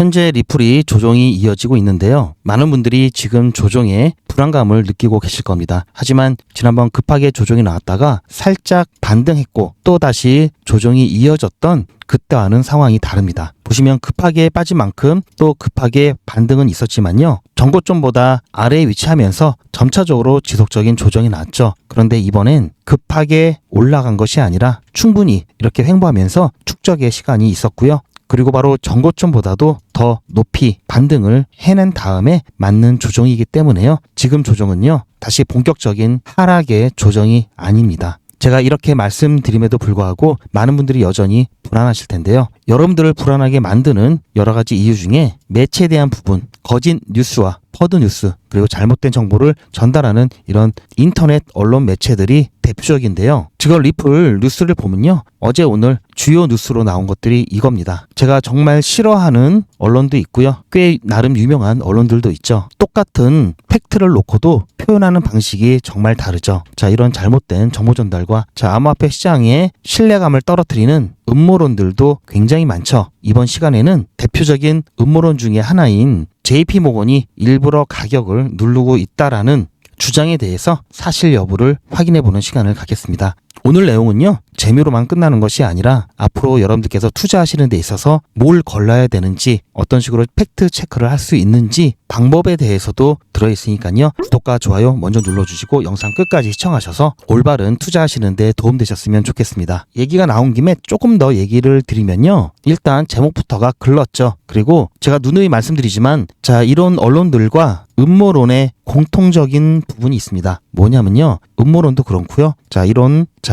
현재 리플이 조정이 이어지고 있는데요. 많은 분들이 지금 조정에 불안감을 느끼고 계실 겁니다. 하지만 지난번 급하게 조정이 나왔다가 살짝 반등했고 또 다시 조정이 이어졌던 그때와는 상황이 다릅니다. 보시면 급하게 빠진 만큼 또 급하게 반등은 있었지만요. 전고점보다 아래에 위치하면서 점차적으로 지속적인 조정이 나왔죠. 그런데 이번엔 급하게 올라간 것이 아니라 충분히 이렇게 횡보하면서 축적의 시간이 있었고요. 그리고 바로 전고점보다도 더 높이 반등을 해낸 다음에 맞는 조정이기 때문에요. 지금 조정은요. 다시 본격적인 하락의 조정이 아닙니다. 제가 이렇게 말씀드림에도 불구하고 많은 분들이 여전히 불안하실 텐데요. 여러분들을 불안하게 만드는 여러 가지 이유 중에 매체에 대한 부분, 거짓 뉴스와 퍼드 뉴스, 그리고 잘못된 정보를 전달하는 이런 인터넷 언론 매체들이 대표적인데요. 지금 리플 뉴스를 보면요. 어제 오늘 주요 뉴스로 나온 것들이 이겁니다. 제가 정말 싫어하는 언론도 있고요. 꽤 나름 유명한 언론들도 있죠. 똑같은 팩트를 놓고도 표현하는 방식이 정말 다르죠. 자, 이런 잘못된 정보 전달과 암호화폐 시장의 신뢰감을 떨어뜨리는 음모론들도 굉장히 많죠. 이번 시간에는 대표적인 음모론 중에 하나인 JP모건이 일부러 가격을 누르고 있다라는 주장에 대해서 사실 여부를 확인해보는 시간을 갖겠습니다. 오늘 내용은요. 재미로만 끝나는 것이 아니라 앞으로 여러분들께서 투자하시는 데 있어서 뭘 걸러야 되는지 어떤 식으로 팩트 체크를 할 수 있는지 방법에 대해서도 들어있으니까요. 구독과 좋아요 먼저 눌러주시고 영상 끝까지 시청하셔서 올바른 투자하시는 데 도움되셨으면 좋겠습니다. 얘기가 나온 김에 조금 더 얘기를 드리면요. 일단 제목부터가 글렀죠. 그리고 제가 누누이 말씀드리지만 이런 언론들과 음모론의 공통적인 부분이 있습니다. 뭐냐면요. 음모론도 그렇고요.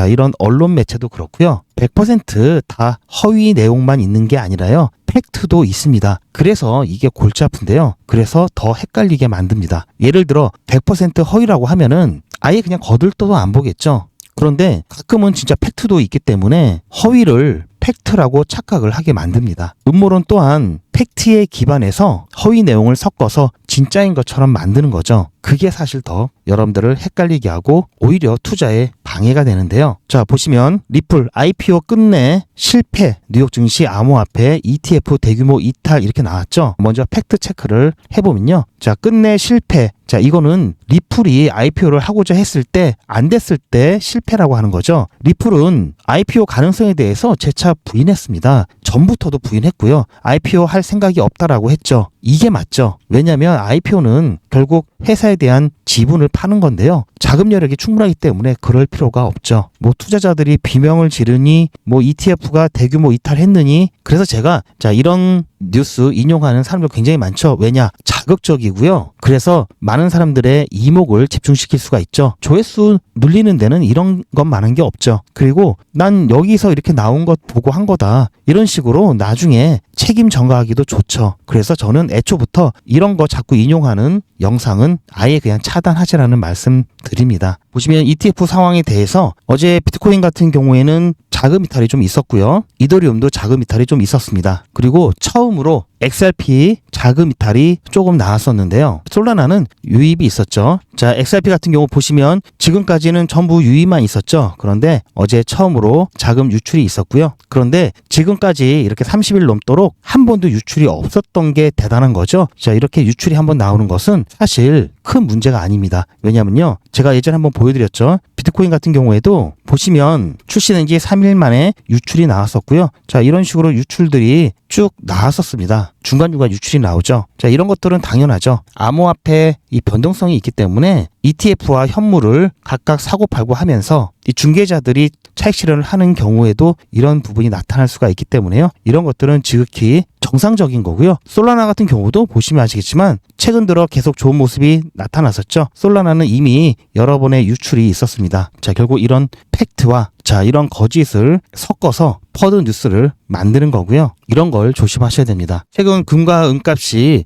이런 언론 매체도 그렇고요. 100% 허위 내용만 있는 게 아니라요. 팩트도 있습니다. 그래서 이게 골치 아픈데요. 그래서 더 헷갈리게 만듭니다. 예를 들어 100% 허위라고 하면은 아예 그냥 거들떠도 안 보겠죠. 그런데 가끔은 진짜 팩트도 있기 때문에 허위를 팩트라고 착각을 하게 만듭니다. 음모론 또한 팩트에 기반해서 허위 내용을 섞어서 진짜인 것처럼 만드는 거죠. 그게 사실 더 여러분들을 헷갈리게 하고 오히려 투자에 방해가 되는데요. 자, 보시면 리플 IPO 끝내 실패, 뉴욕 증시 암호화폐 ETF 대규모 이탈 이렇게 나왔죠. 먼저 팩트 체크를 해보면요. 끝내 실패. 이거는 리플이 IPO를 하고자 했을 때 안 됐을 때 실패라고 하는 거죠. 리플은 IPO 가능성에 대해서 재차 부인했습니다. 전부터도 부인했고요. IPO 할 생각이 없다라고 했죠. 이게 맞죠. 왜냐하면 IPO는 결국 회사에 대한 지분을 파는 건데요. 자금 여력이 충분하기 때문에 그럴 필요가 없죠. 투자자들이 비명을 지르니 ETF가 대규모 이탈했느니 그래서 제가 이런 뉴스 인용하는 사람들 굉장히 많죠. 왜냐? 자극적이고요. 그래서 많은 사람들의 이목을 집중시킬 수가 있죠. 조회수 눌리는 데는 이런 것만한 게 없죠. 그리고 난 여기서 이렇게 나온 것 보고 한 거다. 이런 식으로 나중에 책임 전가하기도 좋죠. 그래서 저는 애초부터 이런 거 자꾸 인용하는 영상은 아예 그냥 차단하시라는 말씀 드립니다. 보시면 ETF 상황에 대해서 어제 비트코인 같은 경우에는 자금 이탈이 좀 있었고요. 이더리움도 자금 이탈이 좀 있었습니다. 그리고 처음으로 XRP 자금 이탈이 조금 나왔었는데요. 솔라나는 유입이 있었죠. XRP 같은 경우 보시면 지금까지는 전부 유입만 있었죠. 그런데 어제 처음으로 자금 유출이 있었고요. 그런데 지금까지 이렇게 30일 넘도록 한 번도 유출이 없었던 게 대단한 거죠. 이렇게 유출이 한번 나오는 것은 사실 큰 문제가 아닙니다. 왜냐면요. 제가 예전에 한번 보여드렸죠. 비트코인 같은 경우에도 보시면 출시된 지 3일 만에 유출이 나왔었고요. 이런 식으로 유출들이 쭉 나왔었습니다. 중간중간 유출이 나오죠. 이런 것들은 당연하죠. 암호화폐 이 변동성이 있기 때문에 ETF와 현물을 각각 사고 팔고 하면서 이 중개자들이 차익 실현을 하는 경우에도 이런 부분이 나타날 수가 있기 때문에요. 이런 것들은 지극히 정상적인 거고요. 솔라나 같은 경우도 보시면 아시겠지만 최근 들어 계속 좋은 모습이 나타났었죠. 솔라나는 이미 여러 번의 유출이 있었습니다. 결국 이런 팩트와 이런 거짓을 섞어서 퍼드 뉴스를 만드는 거고요. 이런 걸 조심하셔야 됩니다. 최근 금과 은값이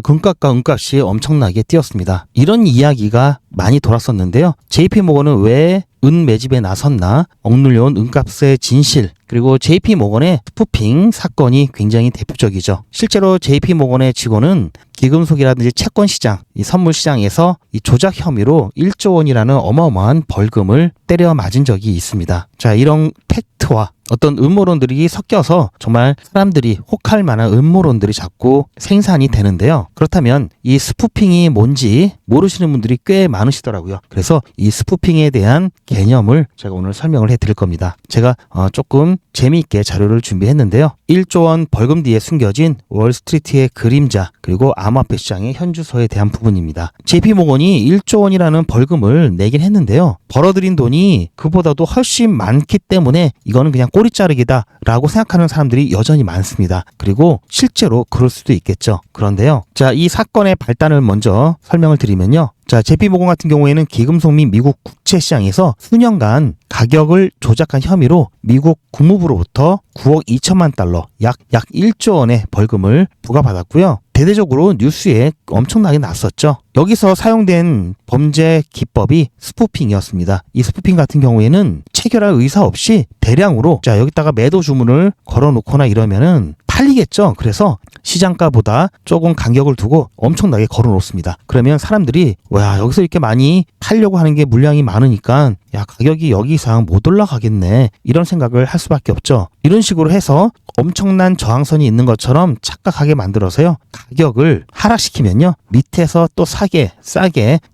금값과 은값이 엄청나게 뛰었습니다. 이런 이야기가 많이 돌았었는데요. JP모건은 왜 은 매집에 나섰나, 억눌려온 은값의 진실, 그리고 JP모건의 스푸핑 사건이 굉장히 대표적이죠. 실제로 JP모건의 직원은 기금속이라든지 채권 시장, 이 선물 시장에서 이 조작 혐의로 1조 원이라는 어마어마한 벌금을 때려 맞은 적이 있습니다. 이런 팩트와 어떤 음모론들이 섞여서 정말 사람들이 혹할 만한 음모론들이 자꾸 생산이 되는데요. 그렇다면 이 스푸핑이 뭔지 모르시는 분들이 꽤 많으시더라고요. 그래서 이 스푸핑에 대한 개념을 제가 오늘 설명을 해드릴 겁니다. 제가 조금 재미있게 자료를 준비했는데요. 1조 원 벌금 뒤에 숨겨진 월스트리트의 그림자 그리고 암호화폐 시장의 현주소에 대한 부분입니다. JP모건이 1조 원이라는 벌금을 내긴 했는데요. 벌어들인 돈이 그보다도 훨씬 많기 때문에 이거는 그냥 꼬리 자르기다 라고 생각하는 사람들이 여전히 많습니다. 그리고 실제로 그럴 수도 있겠죠. 그런데요. 자, 이 사건의 발단을 먼저 설명을 드리면요. 자, JP모건 같은 경우에는 기금속 및 미국 국채 시장에서 수년간 가격을 조작한 혐의로 미국 국무부로부터 9억 2천만 달러, 약 1조 원의 벌금을 부과받았고요. 대대적으로 뉴스에 엄청나게 났었죠. 여기서 사용된 범죄 기법이 스푸핑이었습니다. 이 스푸핑 같은 경우에는 체결할 의사 없이 대량으로 자, 여기다가 매도 주문을 걸어놓거나 이러면은 팔리겠죠. 그래서 시장가보다 조금 간격을 두고 엄청나게 걸어놓습니다. 그러면 사람들이 와, 여기서 이렇게 많이 팔려고 하는 게 물량이 많으니까 야, 가격이 여기 이상 못 올라가겠네 이런 생각을 할 수밖에 없죠. 이런 식으로 해서 엄청난 저항선이 있는 것처럼 착각하게 만들어서요, 가격을 하락시키면요 밑에서 또 싸게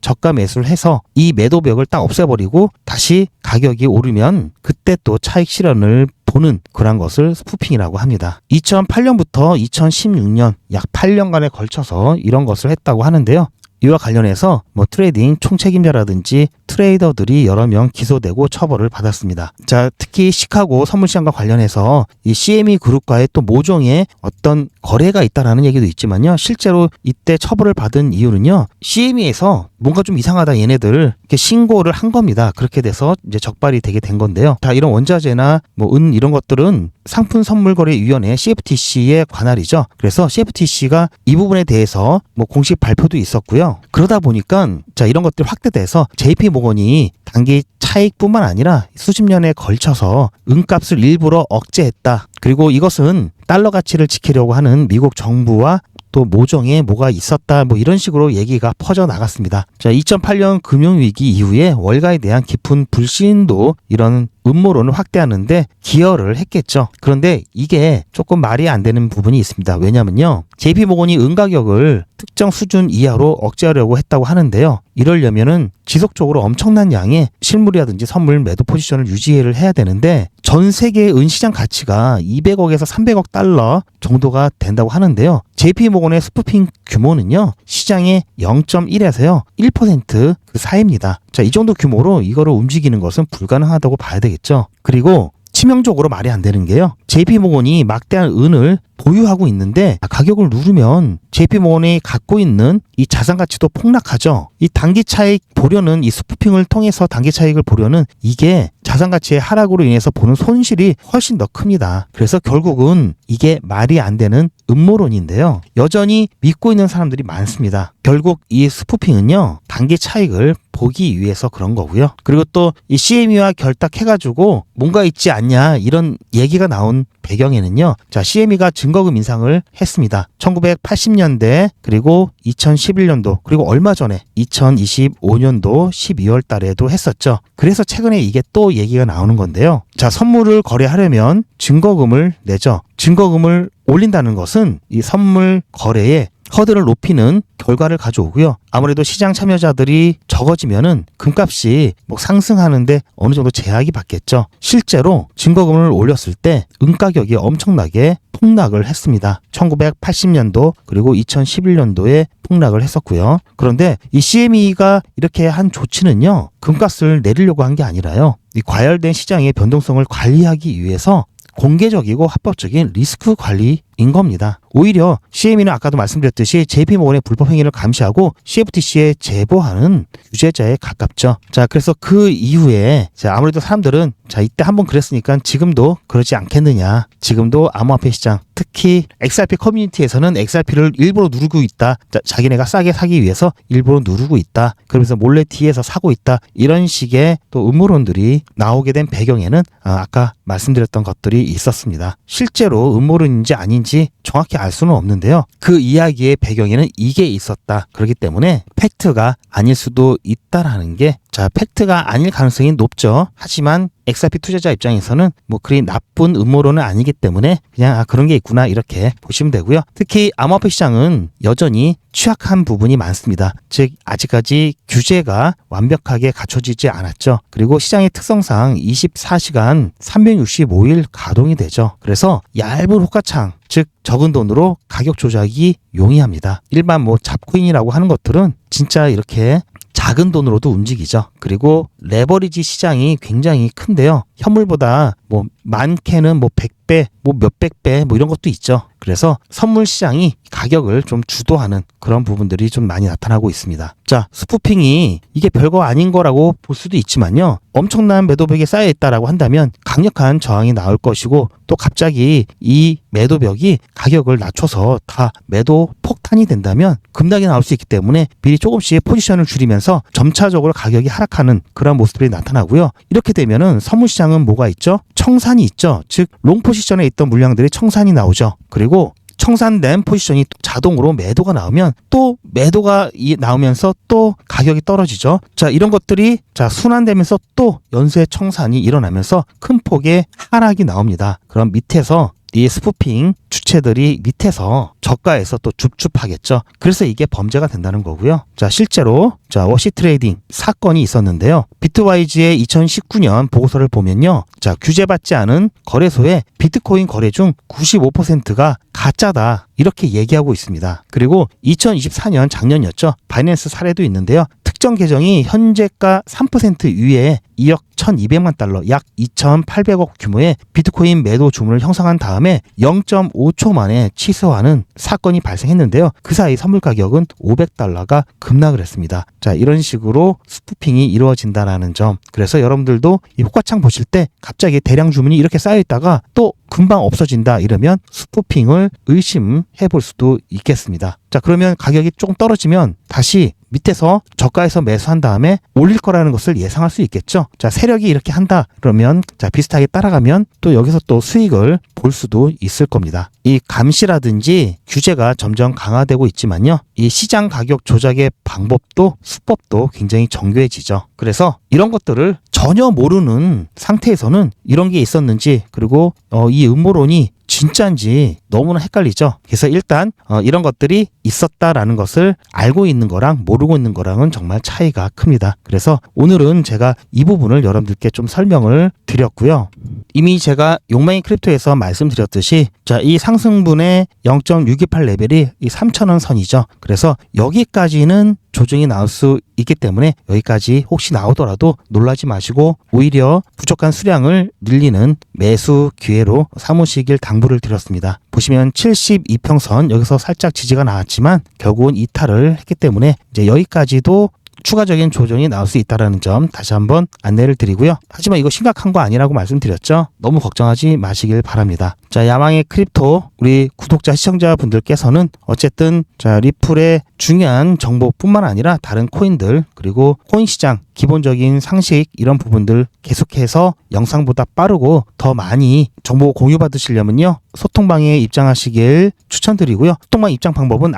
저가 매수를 해서 이 매도벽을 딱 없애버리고 다시 가격이 오르면 그때 또 차익 실현을 보는 그런 것을 스푸핑이라고 합니다. 2008년부터 2016년 약 8년간에 걸쳐서 이런 것을 했다고 하는데요. 이와 관련해서 트레이딩 총책임자라든지 트레이더들이 여러 명 기소되고 처벌을 받았습니다. 자, 특히 시카고 선물시장과 관련해서 이 CME 그룹과의 또 모종의 어떤 거래가 있다라는 얘기도 있지만요. 실제로 이때 처벌을 받은 이유는요. CME에서 뭔가 좀 이상하다 얘네들 이렇게 신고를 한 겁니다. 그렇게 돼서 이제 적발이 되게 된 건데요. 다 이런 원자재나 은 이런 것들은 상품선물거래위원회 CFTC의 관할이죠. 그래서 CFTC가 이 부분에 대해서 공식 발표도 있었고요. 그러다 보니까 자, 이런 것들이 확대돼서 JP모건이 단기 차익뿐만 아니라 수십 년에 걸쳐서 은값을 일부러 억제했다. 그리고 이것은 달러 가치를 지키려고 하는 미국 정부와 또 모종에 뭐가 있었다 이런 식으로 얘기가 퍼져 나갔습니다. 자, 2008년 금융위기 이후에 월가에 대한 깊은 불신도 이런 음모론을 확대하는데 기여를 했겠죠. 그런데 이게 조금 말이 안 되는 부분이 있습니다. 왜냐면요. JP모건이 은가격을 특정 수준 이하로 억제하려고 했다고 하는데요. 이러려면은 지속적으로 엄청난 양의 실물이라든지 선물 매도 포지션을 유지를 해야 되는데 전 세계의 은시장 가치가 200억에서 300억 달러 정도가 된다고 하는데요. JP모건의 스푸핑 규모는요. 시장의 0.1에서요. 1% 그 사이입니다. 자, 이 정도 규모로 이거를 움직이는 것은 불가능하다고 봐야 되겠죠. 그리고 치명적으로 말이 안 되는 게요. JP모건이 막대한 은을 보유하고 있는데 가격을 누르면 JP모건이 갖고 있는 이 자산 가치도 폭락하죠. 이 단기 차익 보려는 이 스푸핑을 통해서 단기 차익을 보려는 이게 자산 가치의 하락으로 인해서 보는 손실이 훨씬 더 큽니다. 그래서 결국은 이게 말이 안 되는 음모론인데요. 여전히 믿고 있는 사람들이 많습니다. 결국 이 스푸핑은요. 단기 차익을 보기 위해서 그런 거고요. 그리고 또 이 CME와 결탁해가지고 뭔가 있지 않냐 이런 얘기가 나온 배경에는요. 자, CME가 증거금 인상을 했습니다. 1980년대 그리고 2011년도 그리고 얼마 전에 2025년도 12월 달에도 했었죠. 그래서 최근에 이게 또 얘기가 나오는 건데요. 자, 선물을 거래하려면 증거금을 내죠. 증거금을 올린다는 것은 이 선물 거래에 허들을 높이는 결과를 가져오고요. 아무래도 시장 참여자들이 적어지면은 금값이 상승하는데 어느 정도 제약이 받겠죠. 실제로 증거금을 올렸을 때 은가격이 엄청나게 폭락을 했습니다. 1980년도 그리고 2011년도에 폭락을 했었고요. 그런데 이 CME가 이렇게 한 조치는요. 금값을 내리려고 한 게 아니라요. 이 과열된 시장의 변동성을 관리하기 위해서 공개적이고 합법적인 리스크 관리인 겁니다. 오히려 CME는 아까도 말씀드렸듯이 JP모건의 불법 행위를 감시하고 CFTC에 제보하는 유죄자에 가깝죠. 자, 그래서 그 이후에 자, 아무래도 사람들은 자, 이때 한번 그랬으니까 지금도 그러지 않겠느냐. 지금도 암호화폐 시장, 특히 XRP 커뮤니티에서는 XRP를 일부러 누르고 있다. 자, 자기네가 싸게 사기 위해서 일부러 누르고 있다. 그러면서 몰래 뒤에서 사고 있다. 이런 식의 또 음모론들이 나오게 된 배경에는 아까 말씀드렸던 것들이 있었습니다. 실제로 음모론인지 아닌지 정확히 알 수는 없는데요. 그 이야기의 배경에는 이게 있었다. 그렇기 때문에 팩트가 아닐 수도 있다라는 게 자, 팩트가 아닐 가능성이 높죠. 하지만 XRP 투자자 입장에서는 뭐 그리 나쁜 음모론은 아니기 때문에 그냥 그런 게 있구나 이렇게 보시면 되고요. 특히 암호화폐 시장은 여전히 취약한 부분이 많습니다. 즉 아직까지 규제가 완벽하게 갖춰지지 않았죠. 그리고 시장의 특성상 24시간 365일 가동이 되죠. 그래서 얇은 호가창, 즉 적은 돈으로 가격 조작이 용이합니다. 일반 뭐 잡코인이라고 하는 것들은 진짜 이렇게 작은 돈으로도 움직이죠. 그리고 레버리지 시장이 굉장히 큰데요. 현물보다 뭐 많게는 뭐 100배, 뭐 몇백 배, 뭐 이런 것도 있죠. 그래서 선물 시장이 가격을 좀 주도하는 그런 부분들이 좀 많이 나타나고 있습니다. 자, 스푸핑이 이게 별거 아닌 거라고 볼 수도 있지만요. 엄청난 매도벽에 쌓여 있다라고 한다면 강력한 저항이 나올 것이고 또 갑자기 이 매도벽이 가격을 낮춰서 다 매도 폭탄이 된다면 급락이 나올 수 있기 때문에 미리 조금씩 포지션을 줄이면서 점차적으로 가격이 하락하는 그런 모습들이 나타나고요. 이렇게 되면은 선물 시장은 뭐가 있죠? 청산이 있죠. 즉 롱 포지션에 있던 물량들이 청산이 나오죠. 그리고 청산된 포지션이 자동으로 매도가 나오면 또 매도가 나오면서 또 가격이 떨어지죠. 자, 이런 것들이 순환되면서 또 연쇄 청산이 일어나면서 큰 폭의 하락이 나옵니다. 그럼 밑에서 이 스푸핑 주체들이 밑에서 저가에서 또 줍줍하겠죠. 그래서 이게 범죄가 된다는 거고요. 자, 실제로 워시 트레이딩 사건이 있었는데요. 비트와이즈의 2019년 보고서를 보면요. 자, 규제받지 않은 거래소의 비트코인 거래 중 95%가 가짜다. 이렇게 얘기하고 있습니다. 그리고 2024년 작년이었죠. 바이낸스 사례도 있는데요. 특정 계정이 현재가 3% 위에 2억 1,200만 달러, 약 2,800억 규모의 비트코인 매도 주문을 형성한 다음에 0.5초 만에 취소하는 사건이 발생했는데요. 그 사이 선물 가격은 500달러가 급락을 했습니다. 자, 이런 식으로 스푸핑이 이루어진다라는 점. 그래서 여러분들도 이 호가창 보실 때 갑자기 대량 주문이 이렇게 쌓여 있다가 또 금방 없어진다 이러면 스푸핑을 의심해 볼 수도 있겠습니다. 자, 그러면 가격이 조금 떨어지면 다시 밑에서 저가에서 매수한 다음에 올릴 거라는 것을 예상할 수 있겠죠. 자, 세력이 이렇게 한다 그러면 비슷하게 따라가면 또 여기서 또 수익을 볼 수도 있을 겁니다. 이 감시라든지 규제가 점점 강화되고 있지만요. 이 시장 가격 조작의 방법도 수법도 굉장히 정교해지죠. 그래서 이런 것들을 전혀 모르는 상태에서는 이런 게 있었는지 그리고 이 음모론이 진짜인지 너무나 헷갈리죠. 그래서 일단 이런 것들이 있었다라는 것을 알고 있는 거랑 모르고 있는 거랑은 정말 차이가 큽니다. 그래서 오늘은 제가 이 부분을 여러분들께 좀 설명을 드렸고요. 이미 제가 용마인 크립토에서 말씀드렸듯이 이 상승분의 0.628 레벨이 이 3,000원 선이죠. 그래서 여기까지는 조정이 나올 수 있기 때문에 여기까지 혹시 나오더라도 놀라지 마시고 오히려 부족한 수량을 늘리는 매수 기회로 삼으시길 당부를 드렸습니다. 보시면 72평선 여기서 살짝 지지가 나왔지만 결국은 이탈을 했기 때문에 이제 여기까지도 추가적인 조정이 나올 수 있다는 점 다시 한번 안내를 드리고요. 하지만 이거 심각한 거 아니라고 말씀드렸죠. 너무 걱정하지 마시길 바랍니다. 자, 야망의 크립토 우리 구독자 시청자분들께서는 어쨌든 리플의 중요한 정보뿐만 아니라 다른 코인들 그리고 코인 시장 기본적인 상식 이런 부분들 계속해서 영상보다 빠르고 더 많이 정보 공유 받으시려면요. 소통방에 입장하시길 추천드리고요. 소통방 입장 방법은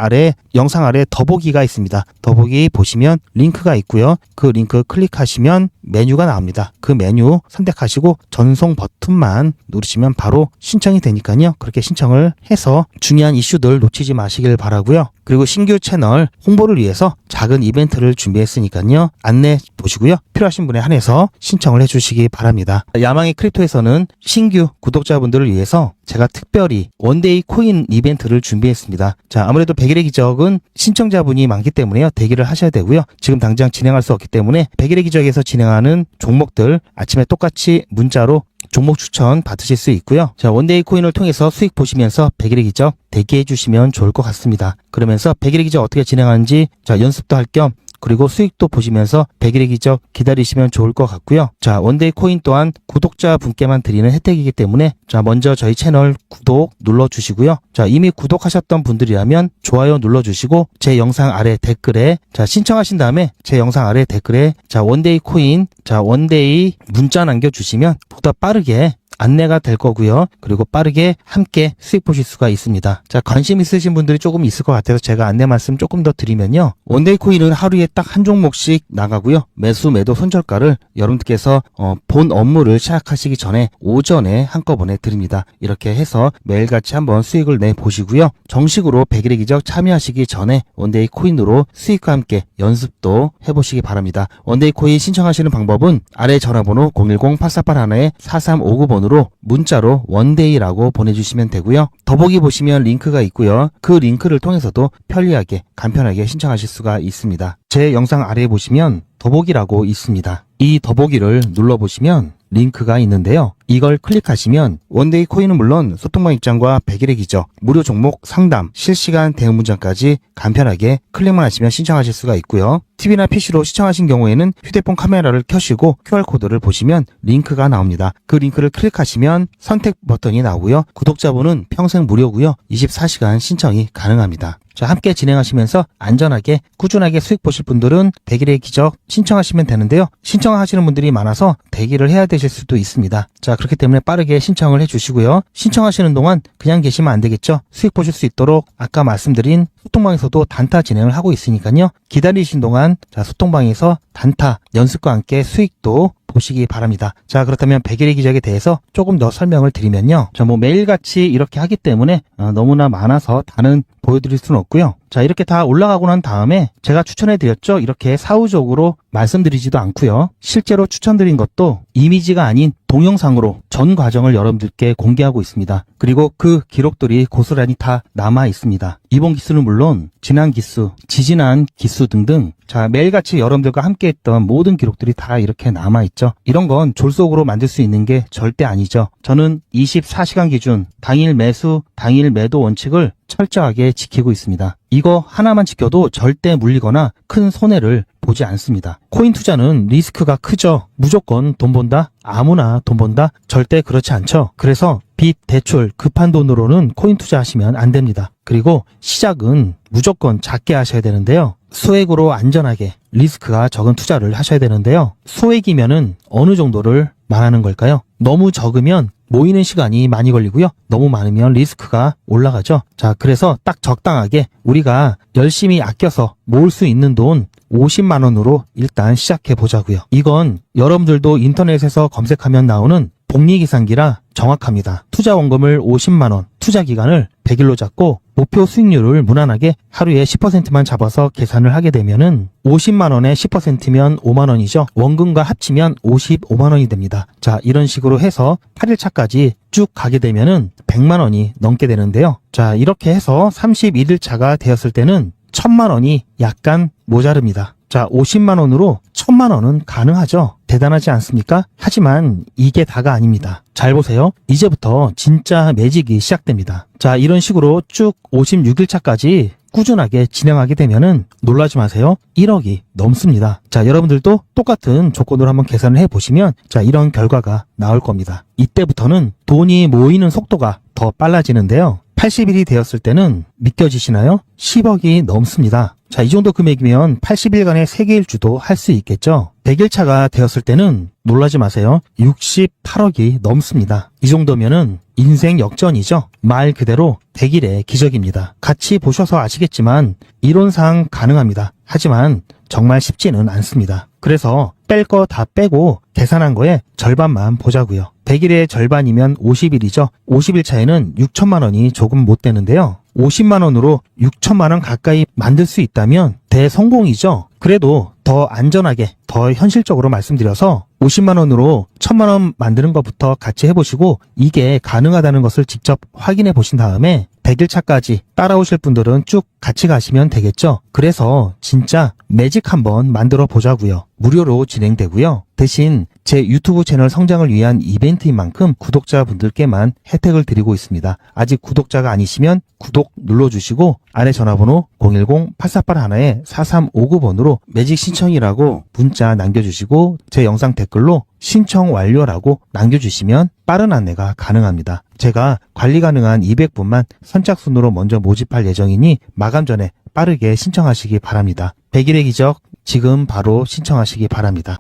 영상 아래 더보기가 있습니다. 더보기 보시면 링크가 있고요. 그 링크 클릭하시면 메뉴가 나옵니다. 그 메뉴 선택하시고 전송 버튼만 누르시면 바로 신청이 되니까요. 그렇게 신청을 해서 중요한 이슈들 놓치지 마시길 바라고요. 그리고 신규 채널 홍보를 위해서 작은 이벤트를 준비했으니까요. 안내 보시고요. 필요하신 분에 한해서 신청을 해주시기 바랍니다. 야망의 크립토에서는 신규 구독자분들을 위해서 제가 특별히 원데이 코인 이벤트를 준비했습니다. 자, 아무래도 100일의 기적은 신청자분이 많기 때문에요. 대기를 하셔야 되고요. 지금 당장 진행할 수 없기 때문에 100일의 기적에서 진행하는 종목들 아침에 똑같이 문자로 종목 추천 받으실 수 있고요. 자, 원데이 코인을 통해서 수익 보시면서 100일의 기적 대기해 주시면 좋을 것 같습니다. 그러면서 100일의 기적 어떻게 진행하는지 연습도 할 겸 그리고 수익도 보시면서 100일의 기적 기다리시면 좋을 것 같고요. 자, 원데이 코인 또한 구독자분께만 드리는 혜택이기 때문에 먼저 저희 채널 구독 눌러주시고요. 자, 이미 구독하셨던 분들이라면 좋아요 눌러주시고 제 영상 아래 댓글에 신청하신 다음에 제 영상 아래 댓글에 원데이 코인 원데이 문자 남겨주시면 보다 빠르게 안내가 될 거고요. 그리고 빠르게 함께 수익 보실 수가 있습니다. 자, 관심 있으신 분들이 조금 있을 것 같아서 제가 안내 말씀 조금 더 드리면요. 원데이 코인은 하루에 딱 한 종목씩 나가고요. 매수 매도 손절가를 여러분들께서 본 업무를 시작하시기 전에 오전에 한꺼번에 드립니다. 이렇게 해서 매일같이 한번 수익을 내 보시고요. 정식으로 100일의 기적 참여하시기 전에 원데이 코인으로 수익과 함께 연습도 해보시기 바랍니다. 원데이 코인 신청하시는 방법은 아래 전화번호 010-8481-4359번으로 문자로 원데이라고 보내주시면 되고요. 더보기 보시면 링크가 있고요. 그 링크를 통해서도 편리하게 간편하게 신청하실 수가 있습니다. 제 영상 아래에 보시면 더보기라고 있습니다. 이 더보기를 눌러보시면 링크가 있는데요. 이걸 클릭하시면 원데이 코인은 물론 소통방 입장과 100일의 기적, 무료 종목 상담, 실시간 대응 문장까지 간편하게 클릭만 하시면 신청하실 수가 있고요. TV나 PC로 시청하신 경우에는 휴대폰 카메라를 켜시고 QR코드를 보시면 링크가 나옵니다. 그 링크를 클릭하시면 선택 버튼이 나오고요. 구독자분은 평생 무료고요. 24시간 신청이 가능합니다. 자, 함께 진행하시면서 안전하게 꾸준하게 수익 보실 분들은 100일의 기적 신청하시면 되는데요. 신청하시는 분들이 많아서 대기를 해야 되실 수도 있습니다. 자, 그렇기 때문에 빠르게 신청을 해주시고요. 신청하시는 동안 그냥 계시면 안 되겠죠. 수익 보실 수 있도록 아까 말씀드린 소통방에서도 단타 진행을 하고 있으니까요. 기다리신 동안 자, 소통방에서 단타 연습과 함께 수익도 보시기 바랍니다. 자, 그렇다면 100일의 기적에 대해서 조금 더 설명을 드리면요. 자, 매일같이 이렇게 하기 때문에 너무나 많아서 다는 보여드릴 수는 없고요. 자, 이렇게 다 올라가고 난 다음에 제가 추천해드렸죠. 이렇게 사후적으로 말씀드리지도 않고요. 실제로 추천드린 것도 이미지가 아닌 동영상으로 전 과정을 여러분들께 공개하고 있습니다. 그리고 그 기록들이 고스란히 다 남아 있습니다. 이번 기수는 물론 지난 기수, 지지난 기수 등등 자, 매일같이 여러분들과 함께 했던 모든 기록들이 다 이렇게 남아있죠. 이런 건 졸속으로 만들 수 있는 게 절대 아니죠. 저는 24시간 기준 당일 매수, 당일 매도 원칙을 철저하게 지키고 있습니다. 이거 하나만 지켜도 절대 물리거나 큰 손해를 보지 않습니다. 코인 투자는 리스크가 크죠. 무조건 돈 번다? 아무나 돈 번다? 절대 그렇지 않죠. 그래서 빚, 대출, 급한 돈으로는 코인 투자하시면 안 됩니다. 그리고 시작은 무조건 작게 하셔야 되는데요. 소액으로 안전하게 리스크가 적은 투자를 하셔야 되는데요. 소액이면은 어느 정도를 말하는 걸까요? 너무 적으면 모이는 시간이 많이 걸리고요. 너무 많으면 리스크가 올라가죠. 자, 그래서 딱 적당하게 우리가 열심히 아껴서 모을 수 있는 돈 50만 원으로 일단 시작해 보자고요. 이건 여러분들도 인터넷에서 검색하면 나오는 복리계산기라 정확합니다. 투자 원금을 50만 원, 투자 기간을 100일로 잡고 목표 수익률을 무난하게 하루에 10%만 잡아서 계산을 하게 되면은 50만 원에 10%면 5만 원이죠. 원금과 합치면 55만 원이 됩니다. 자, 이런 식으로 해서 8일차까지 쭉 가게 되면은 100만 원이 넘게 되는데요. 자, 이렇게 해서 31일차가 되었을 때는 1000만 원이 약간 모자릅니다. 자, 50만 원으로 1000만 원은 가능하죠. 대단하지 않습니까? 하지만 이게 다가 아닙니다. 잘 보세요. 이제부터 진짜 매직이 시작됩니다. 자, 이런 식으로 쭉 56일차까지 꾸준하게 진행하게 되면은 놀라지 마세요. 1억이 넘습니다. 자, 여러분들도 똑같은 조건으로 한번 계산을 해보시면 자, 이런 결과가 나올 겁니다. 이때부터는 돈이 모이는 속도가 더 빨라지는데요. 80일이 되었을 때는 믿겨지시나요? 10억이 넘습니다. 자, 이 정도 금액이면 80일간의 세계일주도 할 수 있겠죠. 100일차가 되었을 때는 놀라지 마세요. 68억이 넘습니다. 이 정도면은 인생 역전이죠. 말 그대로 100일의 기적입니다. 같이 보셔서 아시겠지만 이론상 가능합니다. 하지만 정말 쉽지는 않습니다. 그래서 뺄 거 다 빼고 계산한 거에 절반만 보자고요. 100일의 절반이면 50일이죠. 50일 차에는 6천만 원이 조금 못 되는데요. 50만 원으로 6천만 원 가까이 만들 수 있다면 대성공이죠. 그래도 더 안전하게, 더 현실적으로 말씀드려서 50만 원으로 1000만 원 만드는 것부터 같이 해보시고 이게 가능하다는 것을 직접 확인해 보신 다음에 100일차까지 따라오실 분들은 쭉 같이 가시면 되겠죠. 그래서 진짜 매직 한번 만들어 보자고요. 무료로 진행되고요. 대신 제 유튜브 채널 성장을 위한 이벤트인 만큼 구독자분들께만 혜택을 드리고 있습니다. 아직 구독자가 아니시면 구독 눌러주시고 아래 전화번호 010-8481-4359번으로 매직 신청이라고 문자 남겨주시고 제 영상 댓글로 신청 완료라고 남겨주시면 빠른 안내가 가능합니다. 제가 관리 가능한 200분만 선착순으로 먼저 모집할 예정이니 마감 전에 빠르게 신청하시기 바랍니다. 100일의 기적 지금 바로 신청하시기 바랍니다.